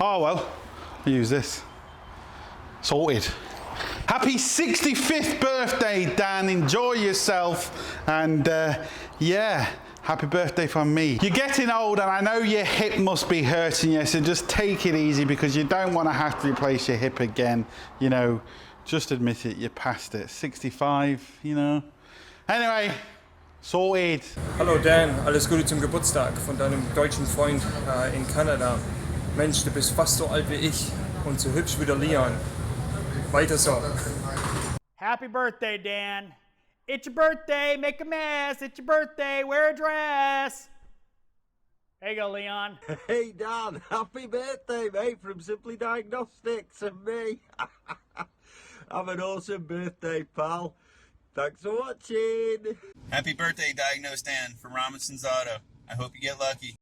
Oh well, I'll use this. Sorted. Happy 65th birthday, Dan. Enjoy yourself. And yeah, happy birthday from me. You're getting old and I know your hip must be hurting you, so just take it easy because you don't want to have to replace your hip again. You know, just admit it, you're past it. 65, you know. Anyway, sorted. Hallo Dan, alles Gute zum Geburtstag von deinem deutschen Freund in Kanada. Mensch, du bist fast so alt wie ich und so hübsch wie der Leon. Weiter so. Happy birthday, Dan. It's your birthday, make a mess. It's your birthday, wear a dress. There you go, Leon. Hey Dan, happy birthday mate from Simply Diagnostics and me. Have an awesome birthday, pal. Thanks for watching. Happy birthday, Diagnosed Dan from Robinson's Auto. I hope you get lucky.